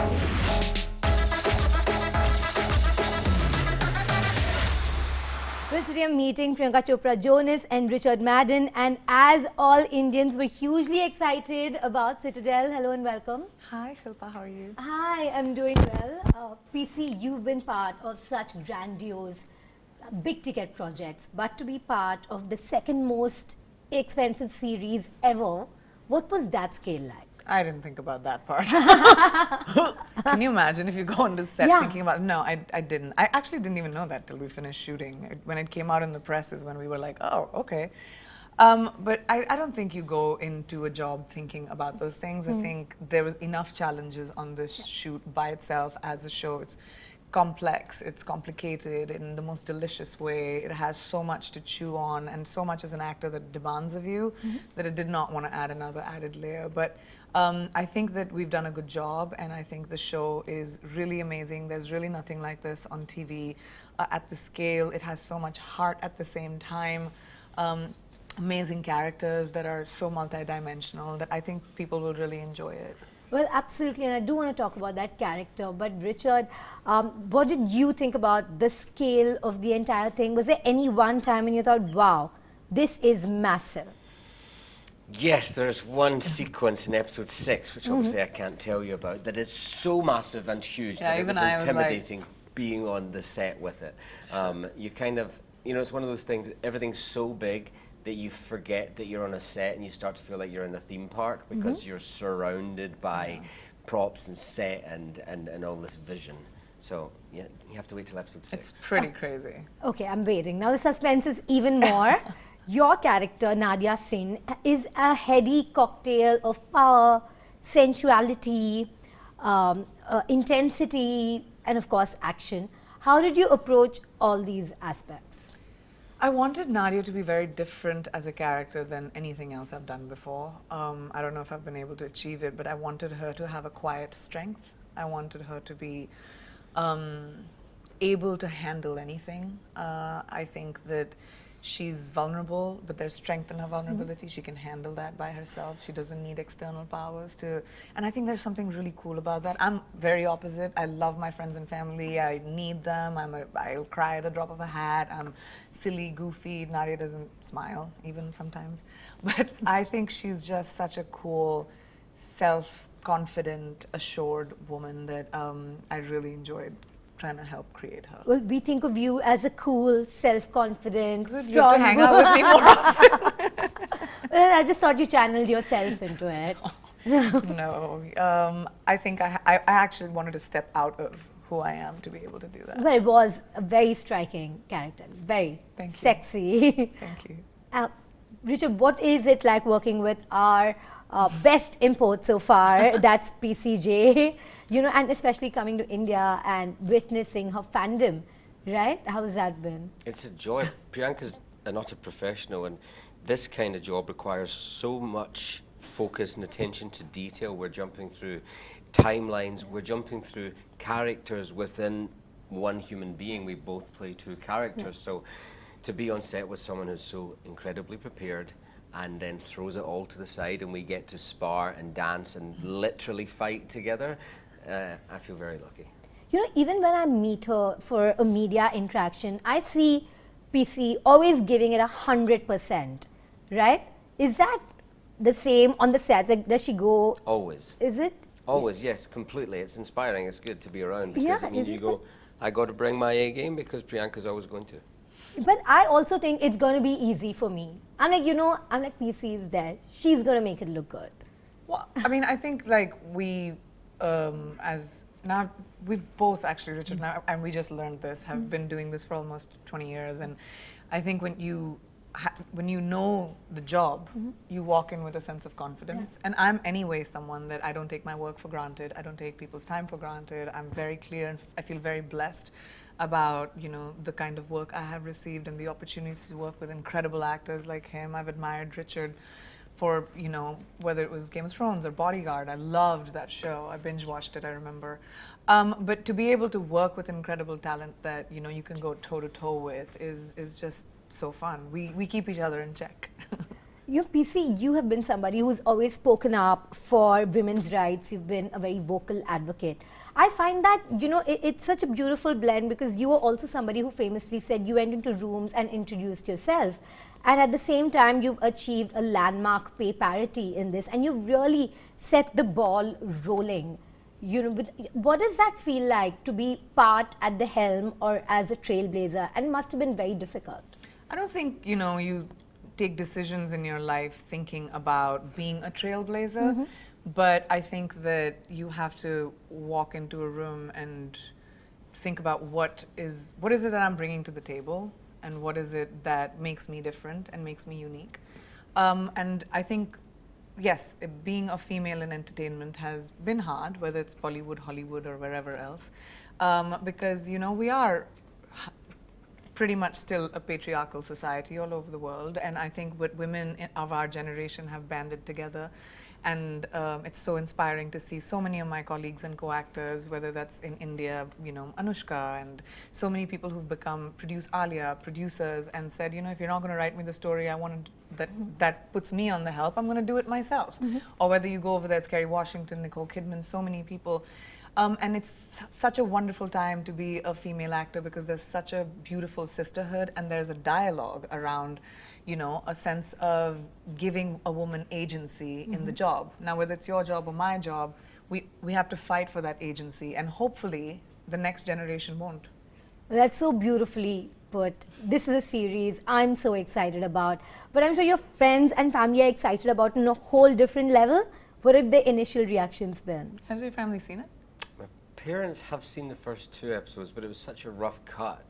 Well, today I'm meeting Priyanka Chopra Jonas and Richard Madden, and as all Indians were hugely excited about Citadel. Hello and welcome. Hi Shilpa, how are you? Hi, I'm doing well. PC, you've been part of such grandiose, big ticket projects, but to be part of the second most expensive series ever, what was that scale like? I didn't think about that part. Can you imagine if you go on the set thinking about it? No, I didn't. I actually didn't even know that till we finished shooting. When it came out in the press is when we were like, oh, okay. But I don't think you go into a job thinking about those things. I think there was enough challenges on this shoot by itself as a show. It's complex, it's complicated in the most delicious way. It has so much to chew on and so much as an actor that demands of you that it did not want to add another added layer. But I think that we've done a good job, and I think the show is really amazing. There's really nothing like this on TV at the scale. It has so much heart at the same time. Amazing characters that are so multidimensional that I think people will really enjoy it. Well, absolutely, and I do want to talk about that character. But Richard, what did you think about the scale of the entire thing? Was there any one time when you thought, wow, this is massive? Yes, there's one sequence in episode 6, which obviously I can't tell you about, that is so massive and huge that it was intimidating being on the set with it. You kind of, you know, it's one of those things, everything's so big that you forget that you're on a set and you start to feel like you're in a theme park because you're surrounded by props and set and all this vision. So yeah, you have to wait till episode 6. It's pretty crazy. Okay, I'm waiting. Now the suspense is even more. Your character, Nadia Sin, is a heady cocktail of power, sensuality, intensity, and of course action. How did you approach all these aspects? I wanted Nadia to be very different as a character than anything else I've done before. I don't know if I've been able to achieve it, but I wanted her to have a quiet strength. I wanted her to be able to handle anything. I think that she's vulnerable, but there's strength in her vulnerability. She can handle that by herself. She doesn't need external powers to, and I think there's something really cool about that. I'm very opposite. I love my friends and family. I need them. I'll cry at the drop of a hat. I'm silly, goofy. Nadia doesn't smile, even sometimes. But I think she's just such a cool, self-confident, assured woman that I really enjoyed trying to help create her. Well, we think of you as a cool, self-confident, strong. You have to hang out with me more often. Well, I just thought you channeled yourself into it. No, I think I actually wanted to step out of who I am to be able to do that. Well, it was a very striking character, very sexy. Thank you. Richard, what is it like working with our best import so far? That's PCJ. You know, and especially coming to India and witnessing her fandom, right? How has that been? It's a joy. Priyanka's an utter professional, and this kind of job requires so much focus and attention to detail. We're jumping through timelines, we're jumping through characters within one human being. We both play two characters, so to be on set with someone who's so incredibly prepared and then throws it all to the side and we get to spar and dance and literally fight together, I feel very lucky. You know, even when I meet her for a media interaction, I see PC always giving it 100%, right? Is that the same on the set? Like, does she go? Always. Is it? Always, yes, completely. It's inspiring. It's good to be around because it means you go, I got to bring my A game because Priyanka's always going to. But I also think it's going to be easy for me. I'm like, you know, I'm like, PC is there. She's going to make it look good. Well, I mean, I think like we, as now we've both actually, Richard and we just learned this, have been doing this for almost 20 years. And I think when you know the job, you walk in with a sense of confidence. And I'm anyway someone that I don't take my work for granted. I don't take people's time for granted. I'm very clear and I feel very blessed about, you know, the kind of work I have received and the opportunities to work with incredible actors like him. I've admired Richard for, you know, whether it was Game of Thrones or Bodyguard. I loved that show. I binge watched it, I remember. But to be able to work with incredible talent that, you know, you can go toe to toe with is just so fun. We keep each other in check. PC, you have been somebody who's always spoken up for women's rights. You've been a very vocal advocate. I find that, it's such a beautiful blend because you are also somebody who famously said you went into rooms and introduced yourself. And at the same time, you've achieved a landmark pay parity in this, and you've really set the ball rolling. What does that feel like to be part at the helm or as a trailblazer? And it must have been very difficult. I don't think, you take decisions in your life thinking about being a trailblazer, but I think that you have to walk into a room and think about what is it that I'm bringing to the table, and what is it that makes me different and makes me unique. And I think, yes, being a female in entertainment has been hard, whether it's Bollywood, Hollywood, or wherever else, because, we are pretty much still a patriarchal society all over the world, and I think what women of our generation have banded together, and it's so inspiring to see so many of my colleagues and co-actors, whether that's in India, Anushka, and so many people who've become Alia, producers, and said, if you're not going to write me the story I want that puts me on the help, I'm going to do it myself. Or whether you go over there, it's Kerry Washington, Nicole Kidman, so many people. And it's such a wonderful time to be a female actor because there's such a beautiful sisterhood, and there's a dialogue around, a sense of giving a woman agency in the job. Now, whether it's your job or my job, we have to fight for that agency, and hopefully the next generation won't. That's so beautifully put. This is a series I'm so excited about, but I'm sure your friends and family are excited about on a whole different level. What have the initial reactions been? Has your family seen it? My parents have seen the first 2 episodes, but it was such a rough cut.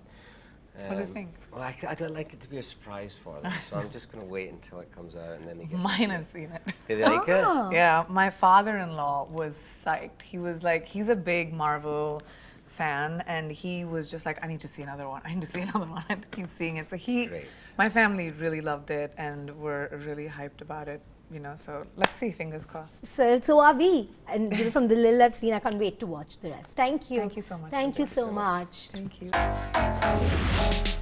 What do you think? Well, I don't like it to be a surprise for them, so I'm just going to wait until it comes out and then they get Mine has seen it. Did they like it? Yeah, my father-in-law was psyched. He was like, he's a big Marvel fan, and he was just like, I need to see another one. I need to see another one. I keep seeing it. So Great. my family really loved it and were really hyped about it. So let's see, fingers crossed. So are we. And from the little I've seen, I can't wait to watch the rest. Thank you. Thank you so much. Thank you so much. Thank you.